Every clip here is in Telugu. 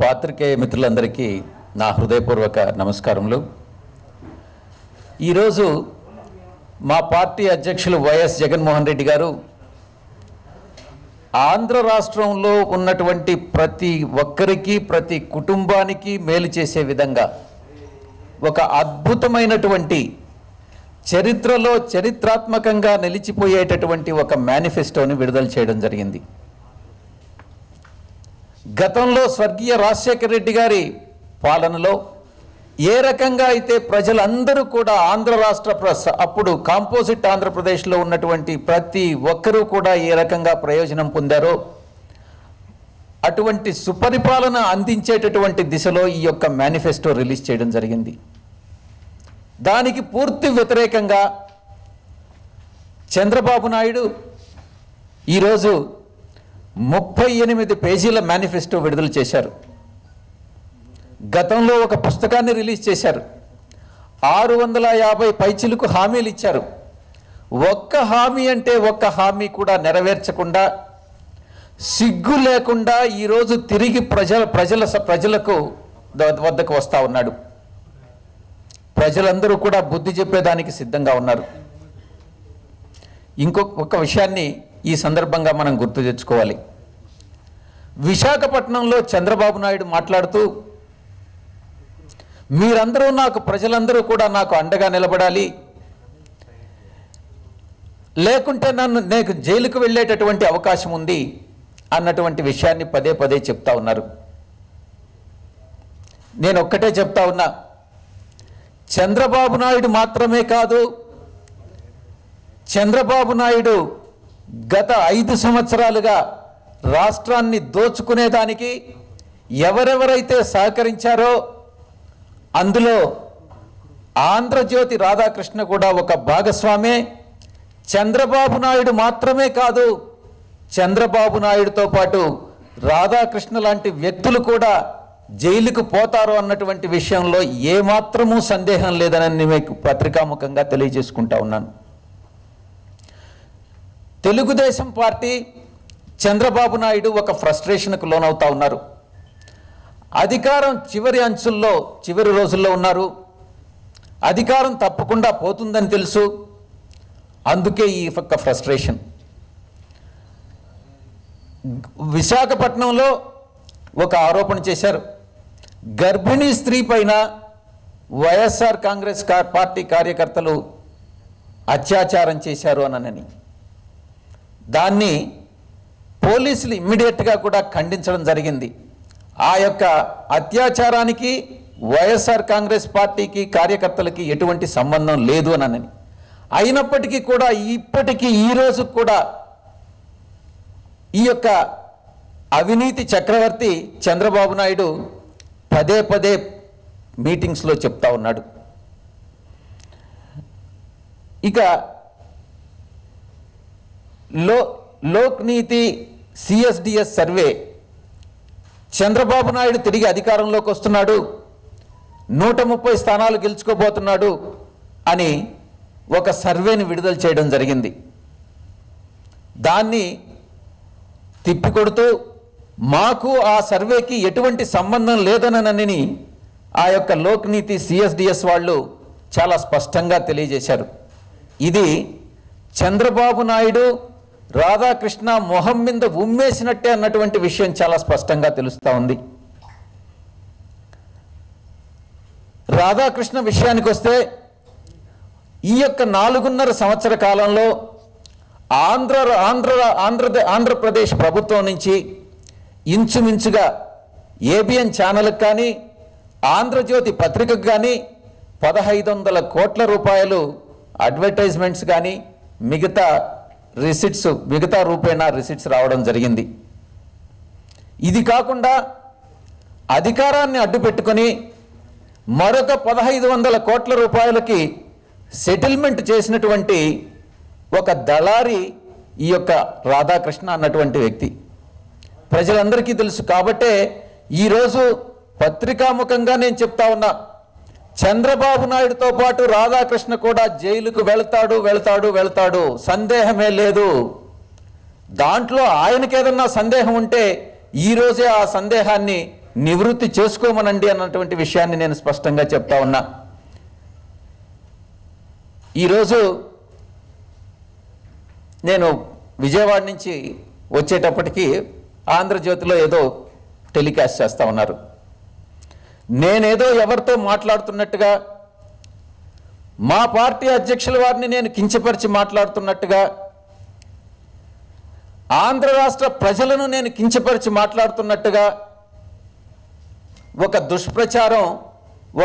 పాత్రికేయ మిత్రులందరికీ నా హృదయపూర్వక నమస్కారములు. ఈరోజు మా పార్టీ అధ్యక్షులు వైఎస్ జగన్మోహన్ రెడ్డి గారు ఆంధ్ర రాష్ట్రంలో ఉన్నటువంటి ప్రతి ఒక్కరికి, ప్రతి కుటుంబానికి మేలు చేసే విధంగా ఒక అద్భుతమైనటువంటి చరిత్రలో చరిత్రాత్మకంగా నిలిచిపోయేటటువంటి ఒక మేనిఫెస్టోని విడుదల చేయడం జరిగింది. గతంలో స్వర్గీయ రాజశేఖర రెడ్డి గారి పాలనలో ఏ రకంగా అయితే ప్రజలందరూ కూడా ఆంధ్ర రాష్ట్ర అప్పుడు కాంపోజిట్ ఆంధ్రప్రదేశ్లో ఉన్నటువంటి ప్రతి ఒక్కరూ కూడా ఏ రకంగా ప్రయోజనం పొందారో అటువంటి సుపరిపాలన అందించేటటువంటి దిశలో ఈ యొక్క మేనిఫెస్టో రిలీజ్ చేయడం జరిగింది. దానికి పూర్తి వ్యతిరేకంగా చంద్రబాబు నాయుడు ఈరోజు 38 పేజీల మేనిఫెస్టో విడుదల చేశారు. గతంలో ఒక పుస్తకాన్ని రిలీజ్ చేశారు. 650 పైచిలకు హామీలు ఇచ్చారు. ఒక్క హామీ అంటే ఒక్క హామీ కూడా నెరవేర్చకుండా సిగ్గు లేకుండా ఈరోజు తిరిగి ప్రజలకు వద్దకు వస్తూ ఉన్నాడు. ప్రజలందరూ కూడా బుద్ధి చెప్పేదానికి సిద్ధంగా ఉన్నారు. ఇంకొక విషయాన్ని ఈ సందర్భంగా మనం గుర్తు తెచ్చుకోవాలి. విశాఖపట్నంలో చంద్రబాబు నాయుడు మాట్లాడుతూ, మీరందరూ ప్రజలందరూ కూడా నాకు అండగా నిలబడాలి, లేకుంటే నేను జైలుకు వెళ్ళేటటువంటి అవకాశం ఉంది అన్నటువంటి విషయాన్ని పదే పదే చెప్తా ఉన్నారు. నేను ఒక్కటే చెప్తా ఉన్నా, చంద్రబాబు నాయుడు మాత్రమే కాదు, చంద్రబాబు నాయుడు గత 5 సంవత్సరాలుగా రాష్ట్రాన్ని దోచుకునేదానికి ఎవరెవరైతే సహకరించారో అందులో ఆంధ్రజ్యోతి రాధాకృష్ణ కూడా ఒక భాగస్వామే. చంద్రబాబు నాయుడు మాత్రమే కాదు, చంద్రబాబు నాయుడుతో పాటు రాధాకృష్ణ లాంటి వ్యక్తులు కూడా జైలుకు పోతారు అన్నటువంటి విషయంలో ఏమాత్రమూ సందేహం లేదని మీకు పత్రికాముఖంగా తెలియజేసుకుంటా ఉన్నాను. తెలుగుదేశం పార్టీ, చంద్రబాబు నాయుడు ఒక ఫ్రస్ట్రేషన్కు లోనవుతా ఉన్నారు. అధికారం చివరి అంచుల్లో, చివరి రోజుల్లో ఉన్నారు. అధికారం తప్పకుండా పోతుందని తెలుసు. అందుకే ఈ యొక్క ఫ్రస్ట్రేషన్. విశాఖపట్నంలో ఒక ఆరోపణ చేశారు. గర్భిణీ స్త్రీ పైన వైఎస్ఆర్ కాంగ్రెస్ పార్టీ కార్యకర్తలు అత్యాచారం చేశారు అనని దాన్ని పోలీసులు ఇమ్మీడియట్గా కూడా ఖండించడం జరిగింది. ఆ యొక్క అత్యాచారానికి వైఎస్ఆర్ కాంగ్రెస్ పార్టీకి కార్యకర్తలకి ఎటువంటి సంబంధం లేదు అనని, అయినప్పటికీ కూడా ఇప్పటికీ ఈరోజు కూడా ఈ యొక్క అవినీతి చక్రవర్తి చంద్రబాబు నాయుడు పదే పదే మీటింగ్స్లో చెప్తా ఉన్నాడు. ఇక లోక్నీతి సిఎస్డిఎస్ సర్వే, చంద్రబాబు నాయుడు తిరిగి అధికారంలోకి వస్తున్నాడు, 130 స్థానాలు గెలుచుకోబోతున్నాడు అని ఒక సర్వేని విడుదల చేయడం జరిగింది. దాన్ని తిప్పికొడుతూ మాకు ఆ సర్వేకి ఎటువంటి సంబంధం లేదనని ఆ యొక్క లోక్నీతి సిఎస్డిఎస్ వాళ్ళు చాలా స్పష్టంగా తెలియజేశారు. ఇది చంద్రబాబు నాయుడు రాధాకృష్ణ మొహం మీద ఉమ్మేసినట్టే అన్నటువంటి విషయం చాలా స్పష్టంగా తెలుస్తూ ఉంది. రాధాకృష్ణ విషయానికి వస్తే, ఈ యొక్క 4.5 సంవత్సర కాలంలో ఆంధ్రప్రదేశ్ ప్రభుత్వం నుంచి ఇంచుమించుగా ఏబిఎన్ ఛానల్కి కానీ, ఆంధ్రజ్యోతి పత్రికకు కానీ 1500 కోట్ల రూపాయలు అడ్వర్టైజ్మెంట్స్ కానీ మిగతా రూపేణా రిసిట్స్ రావడం జరిగింది. ఇది కాకుండా అధికారాన్ని అడ్డుపెట్టుకొని మరొక 1500 కోట్ల రూపాయలకి సెటిల్మెంట్ చేసినటువంటి ఒక దళారి ఈ యొక్క రాధాకృష్ణ అన్నటువంటి వ్యక్తి ప్రజలందరికీ తెలుసు. కాబట్టే ఈరోజు పత్రికాముఖంగా నేను చెప్తా ఉన్నా, చంద్రబాబు నాయుడుతో పాటు రాధాకృష్ణ కూడా జైలుకు వెళ్తాడు, సందేహమే లేదు. దాంట్లో ఆయనకేదన్నా సందేహం ఉంటే ఈ రోజే ఆ సందేహాన్ని నివృత్తి చేసుకోమనండి అన్నటువంటి విషయాన్ని నేను స్పష్టంగా చెప్తా ఉన్నా. ఈరోజు నేను విజయవాడ నుంచి వచ్చేటప్పటికి ఆంధ్రజ్యోతిలో ఏదో టెలికాస్ట్ చేస్తూ ఉన్నారు. నేనేదో ఎవరితో మాట్లాడుతున్నట్టుగా, మా పార్టీ అధ్యక్షుల వారిని నేను కించపరిచి మాట్లాడుతున్నట్టుగా, ఆంధ్ర రాష్ట్ర ప్రజలను నేను కించపరిచి మాట్లాడుతున్నట్టుగా ఒక దుష్ప్రచారం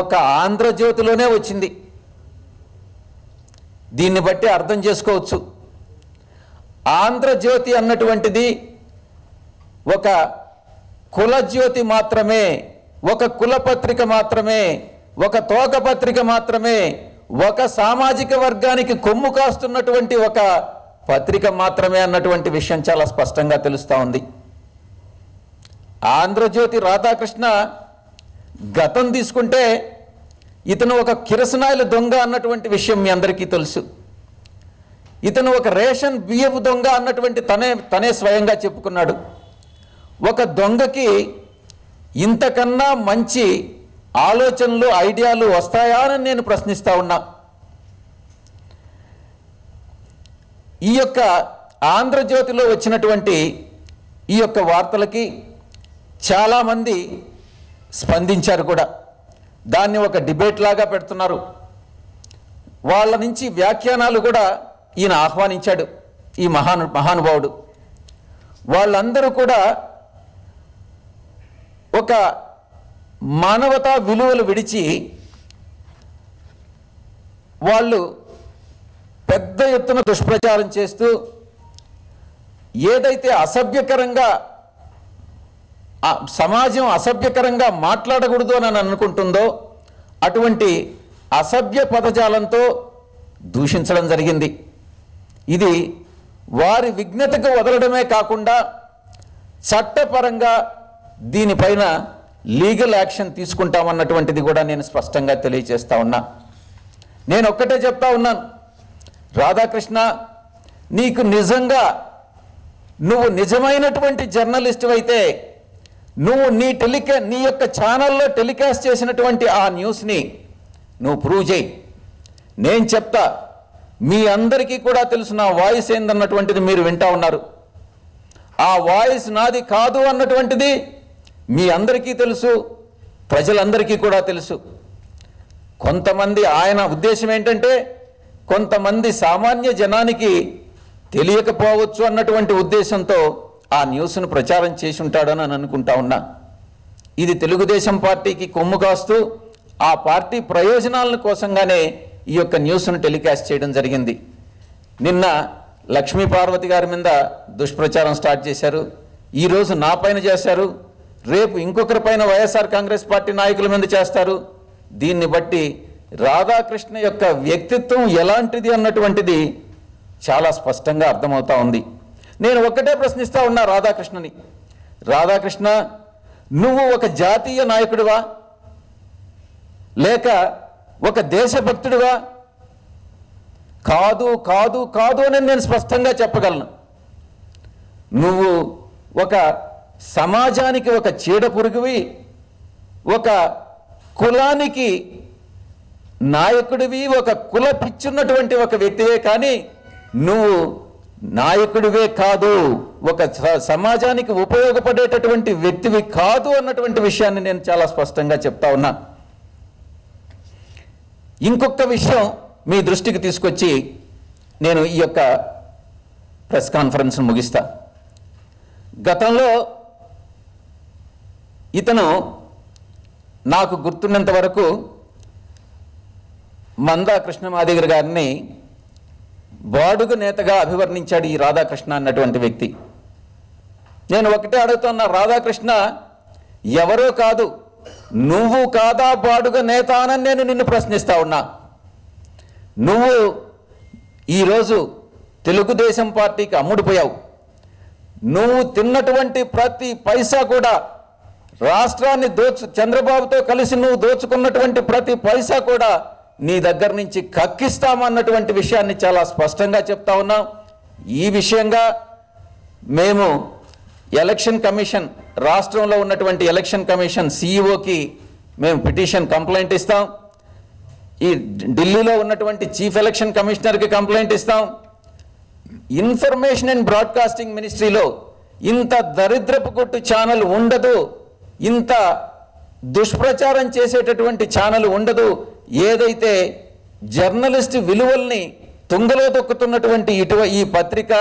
ఒక ఆంధ్రజ్యోతిలోనే వచ్చింది. దీన్ని బట్టి అర్థం చేసుకోవచ్చు, ఆంధ్రజ్యోతి అన్నటువంటిది ఒక కులజ్యోతి మాత్రమే, ఒక కులపత్రిక మాత్రమే, ఒక తోకపత్రిక మాత్రమే, ఒక సామాజిక వర్గానికి కొమ్ము కాస్తున్నటువంటి ఒక పత్రిక మాత్రమే అన్నటువంటి విషయం చాలా స్పష్టంగా తెలుస్తూ ఉంది. ఆంధ్రజ్యోతి రాధాకృష్ణ గతం తీసుకుంటే ఇతను ఒక కిరసనాయిల దొంగ అన్నటువంటి విషయం మీ అందరికీ తెలుసు. ఇతను ఒక రేషన్ బియ్యపు దొంగ అన్నటువంటి తనే స్వయంగా చెప్పుకున్నాడు. ఒక దొంగకి ఇంతకన్నా మంచి ఆలోచనలు, ఐడియాలు వస్తాయా అని నేను ప్రశ్నిస్తా ఉన్నా. ఈ యొక్క ఆంధ్రజ్యోతిలో వచ్చినటువంటి ఈ యొక్క వార్తలకి చాలామంది స్పందించారు కూడా. దాన్ని ఒక డిబేట్ లాగా పెడుతున్నారు. వాళ్ళ నుంచి వ్యాఖ్యానాలు కూడా ఈయన ఆహ్వానించాడు, ఈ మహానుభావుడు. వాళ్ళందరూ కూడా ఒక మానవతా విలువలు విడిచి వాళ్ళు పెద్ద ఎత్తున దుష్ప్రచారం చేస్తూ ఏదైతే అసభ్యకరంగా సమాజం అసభ్యకరంగా మాట్లాడకూడదు అని అనుకుంటుందో అటువంటి అసభ్య పదజాలంతో దూషించడం జరిగింది. ఇది వారి విఘ్నతకు వదలడమే కాకుండా చట్టపరంగా దీనిపైన లీగల్ యాక్షన్ తీసుకుంటామన్నటువంటిది కూడా నేను స్పష్టంగా తెలియజేస్తా ఉన్నా. నేను ఒక్కటే చెప్తా ఉన్నాను, రాధాకృష్ణ, నీకు నిజంగా నువ్వు నిజమైనటువంటి జర్నలిస్టు అయితే నువ్వు నీ యొక్క ఛానల్లో టెలికాస్ట్ చేసినటువంటి ఆ న్యూస్ని నువ్వు ప్రూవ్ చేయి. నేను చెప్తా, మీ అందరికీ కూడా తెలుసు నా వాయిస్ ఏందన్నటువంటిది మీరు వింటా ఉన్నారు. ఆ వాయిస్ నాది కాదు అన్నటువంటిది మీ అందరికీ తెలుసు, ప్రజలందరికీ కూడా తెలుసు. కొంతమంది ఆయన ఉద్దేశం ఏంటంటే కొంతమంది సామాన్య జనానికి తెలియకపోవచ్చు అన్నటువంటి ఉద్దేశంతో ఆ న్యూస్ను ప్రచారం చేసి ఉంటాడని అనుకుంటా ఉన్నా. ఇది తెలుగుదేశం పార్టీకి కొమ్ము కాస్తూ ఆ పార్టీ ప్రయోజనాల కోసంగానే ఈ యొక్క న్యూస్ను టెలికాస్ట్ చేయడం జరిగింది. నిన్న లక్ష్మీ పార్వతి గారి మీద దుష్ప్రచారం స్టార్ట్ చేశారు, ఈరోజు నా పైన చేశారు, రేపు ఇంకొకరి పైన వైఎస్ఆర్ కాంగ్రెస్ పార్టీ నాయకుల మీద చేస్తారు. దీన్ని బట్టి రాధాకృష్ణ యొక్క వ్యక్తిత్వం ఎలాంటిది అన్నటువంటిది చాలా స్పష్టంగా అర్థమవుతా ఉంది. నేను ఒక్కటే ప్రశ్నిస్తా ఉన్నా రాధాకృష్ణని, రాధాకృష్ణ, నువ్వు ఒక జాతీయ నాయకుడివా లేక ఒక దేశభక్తుడివా? కాదు కాదు కాదు అని నేను స్పష్టంగా చెప్పగలను. నువ్వు ఒక సమాజానికి ఒక చీడ పురుగువి, ఒక కులానికి నాయకుడివి, ఒక కుల పిచ్చున్నటువంటి ఒక వ్యక్తివే, కానీ నువ్వు నాయకుడివే కాదు, ఒక సమాజానికి ఉపయోగపడేటటువంటి వ్యక్తివి కాదు అన్నటువంటి విషయాన్ని నేను చాలా స్పష్టంగా చెప్తా ఉన్నా. ఇంకొక విషయం మీ దృష్టికి తీసుకొచ్చి నేను ఈ యొక్క ప్రెస్ కాన్ఫరెన్స్ ముగిస్తా. గతంలో ఇతను నాకు గుర్తున్నంత వరకు మందా కృష్ణమాదిగర్ గారిని బాడుగు నేతగా అభివర్ణించాడు ఈ రాధాకృష్ణ అన్నటువంటి వ్యక్తి. నేను ఒకటే అడుగుతున్నా, రాధాకృష్ణ ఎవరో కాదు, నువ్వు కాదా బాడుగ నేత అని నేను నిన్ను ప్రశ్నిస్తా ఉన్నా. నువ్వు ఈరోజు తెలుగుదేశం పార్టీకి అమ్ముడుపోయావు. నువ్వు తిన్నటువంటి ప్రతి పైసా కూడా రాష్ట్రాన్ని చంద్రబాబుతో కలిసి నువ్వు దోచుకున్నటువంటి ప్రతి పైసా కూడా నీ దగ్గర నుంచి కక్కిస్తామన్నటువంటి విషయాన్ని చాలా స్పష్టంగా చెప్తా ఉన్నాం. ఈ విషయంగా మేము ఎలక్షన్ కమిషన్, రాష్ట్రంలో ఉన్నటువంటి ఎలక్షన్ కమిషన్ సిఇఓకి మేము పిటిషన్ కంప్లైంట్ ఇస్తాం. ఈ ఢిల్లీలో ఉన్నటువంటి చీఫ్ ఎలక్షన్ కమిషనర్కి కంప్లైంట్ ఇస్తాం. ఇన్ఫర్మేషన్ అండ్ బ్రాడ్కాస్టింగ్ మినిస్ట్రీలో ఇంత దరిద్రపు కొట్టు ఛానల్ ఉండదు, ఇంత దుష్ప్రచారం చేసేటటువంటి ఛానల్ ఉండదు. ఏదైతే జర్నలిస్ట్ విలువల్ని తుంగలో తొక్కుతున్నటువంటి ఈ పత్రిక,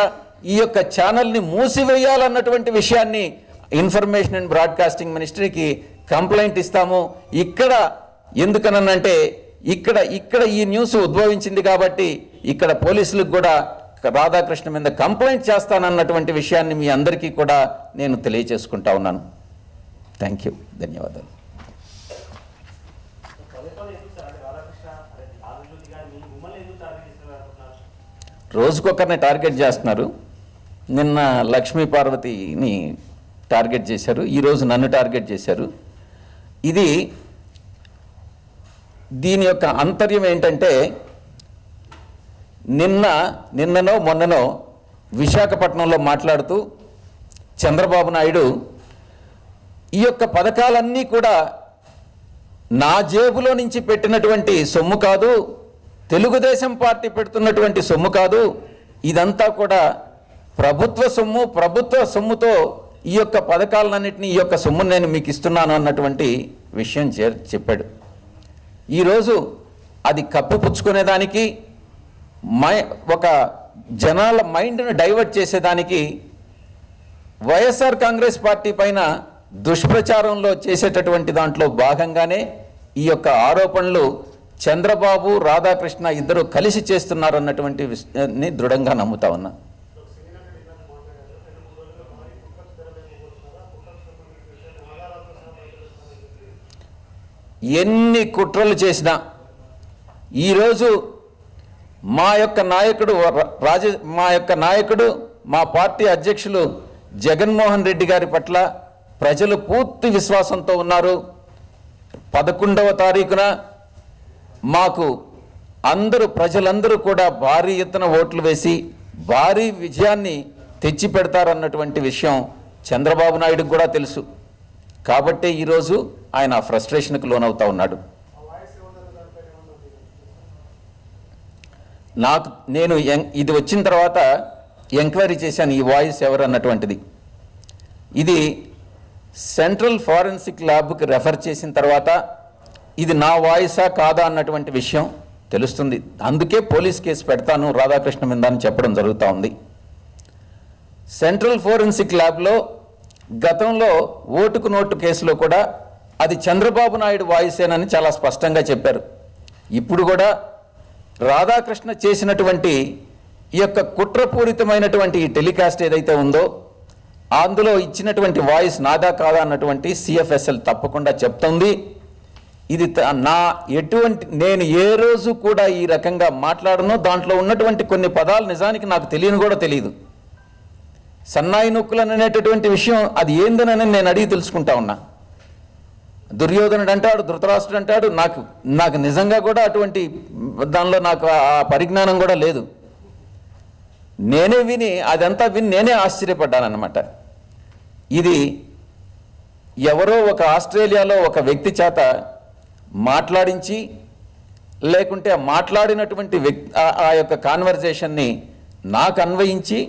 ఈ యొక్క ఛానల్ని మూసివేయాలన్నటువంటి విషయాన్ని ఇన్ఫర్మేషన్ అండ్ బ్రాడ్కాస్టింగ్ మినిస్ట్రీకి కంప్లైంట్ ఇస్తాము. ఇక్కడ ఎందుకనంటే ఇక్కడ ఈ న్యూస్ ఉద్భవించింది కాబట్టి ఇక్కడ పోలీసులకు కూడా రాధాకృష్ణ మీద కంప్లైంట్ చేస్తానన్నటువంటి విషయాన్ని మీ అందరికీ కూడా నేను తెలియజేసుకుంటా ఉన్నాను. థ్యాంక్ యూ, ధన్యవాదాలు. రోజుకొకరిని టార్గెట్ చేస్తున్నారు. నిన్న లక్ష్మీ పార్వతిని టార్గెట్ చేశారు, ఈరోజు నన్ను టార్గెట్ చేశారు. దీని యొక్క అంతర్యం ఏంటంటే, నిన్ననో మొన్ననో విశాఖపట్నంలో మాట్లాడుతూ చంద్రబాబు నాయుడు ఈ యొక్క పథకాలన్నీ కూడా నా జేబులో నుంచి పెట్టినటువంటి సొమ్ము కాదు, తెలుగుదేశం పార్టీ పెడుతున్నటువంటి సొమ్ము కాదు, ఇదంతా కూడా ప్రభుత్వ సొమ్ముతో ఈ యొక్క పథకాలన్నింటినీ, ఈ యొక్క సొమ్మును నేను మీకు ఇస్తున్నాను అన్నటువంటి విషయం చెప్పాడు. ఈరోజు అది కప్పిపుచ్చుకునేదానికి, ఒక జనాల మైండ్ను డైవర్ట్ చేసేదానికి వైఎస్ఆర్ కాంగ్రెస్ పార్టీ పైన దుష్ప్రచారంలో చేసేటటువంటి దాంట్లో భాగంగానే ఈ యొక్క ఆరోపణలు చంద్రబాబు, రాధాకృష్ణ ఇద్దరు కలిసి చేస్తున్నారు అన్నటువంటి విషయాన్ని దృఢంగా నమ్ముతా ఉన్నా. ఎన్ని కుట్రలు చేసినా ఈరోజు మా యొక్క నాయకుడు మా పార్టీ అధ్యక్షులు జగన్మోహన్ రెడ్డి గారి పట్ల ప్రజలు పూర్తి విశ్వాసంతో ఉన్నారు. 11వ తారీఖున మాకు ప్రజలందరూ కూడా భారీ ఎత్తున ఓట్లు వేసి భారీ విజయాన్ని తెచ్చి పెడతారన్నటువంటి విషయం చంద్రబాబు నాయుడుకు కూడా తెలుసు. కాబట్టే ఈరోజు ఆయన ఫ్రస్ట్రేషన్కు లోనవుతా ఉన్నాడు. నేను ఇది వచ్చిన తర్వాత ఎంక్వైరీ చేశాను, ఈ వాయిస్ ఎవరు అన్నటువంటిది. ఇది సెంట్రల్ ఫారెన్సిక్ ల్యాబ్కి రెఫర్ చేసిన తర్వాత ఇది నా వాయిసా కాదా అన్నటువంటి విషయం తెలుస్తుంది. అందుకే పోలీస్ కేసు పెడతాను రాధాకృష్ణ మీద అని చెప్పడం జరుగుతూ ఉంది. సెంట్రల్ ఫోరెన్సిక్ ల్యాబ్లో గతంలో ఓటుకు నోటు కేసులో కూడా అది చంద్రబాబు నాయుడు వాయిసేనని చాలా స్పష్టంగా చెప్పారు. ఇప్పుడు కూడా రాధాకృష్ణ చేసినటువంటి ఈ యొక్క కుట్రపూరితమైనటువంటి ఈ టెలికాస్ట్ ఏదైతే ఉందో అందులో ఇచ్చినటువంటి వాయిస్ నాదా కాదా అన్నటువంటి సిఎఫ్ఎస్ఎల్ తప్పకుండా చెప్తుంది. ఇది నేను ఏ రోజు కూడా ఈ రకంగా మాట్లాడను. దాంట్లో ఉన్నటువంటి కొన్ని పదాలు నిజానికి నాకు తెలియని కూడా తెలియదు. సన్నాయి నొక్కులను అనేటటువంటి విషయం అది ఏందనని నేను అడిగి తెలుసుకుంటా ఉన్నా. దుర్యోధనుడు అంటాడు, ధృతరాష్ట్రుడు అంటాడు. నాకు నిజంగా కూడా అటువంటి దానిలో నాకు ఆ పరిజ్ఞానం కూడా లేదు. అదంతా విని నేనే ఆశ్చర్యపడ్డానన్నమాట. ఇది ఎవరో ఒక ఆస్ట్రేలియాలో ఒక వ్యక్తి చేత మాట్లాడించి, లేకుంటే మాట్లాడినటువంటి ఆ యొక్క కాన్వర్జేషన్ని నాకు అన్వయించి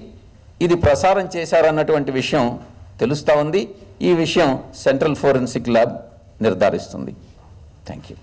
ఇది ప్రసారం చేశారన్నటువంటి విషయం తెలుస్తూ ఉంది. ఈ విషయం సెంట్రల్ ఫోరెన్సిక్ ల్యాబ్ నిర్ధారిస్తుంది. Thank you.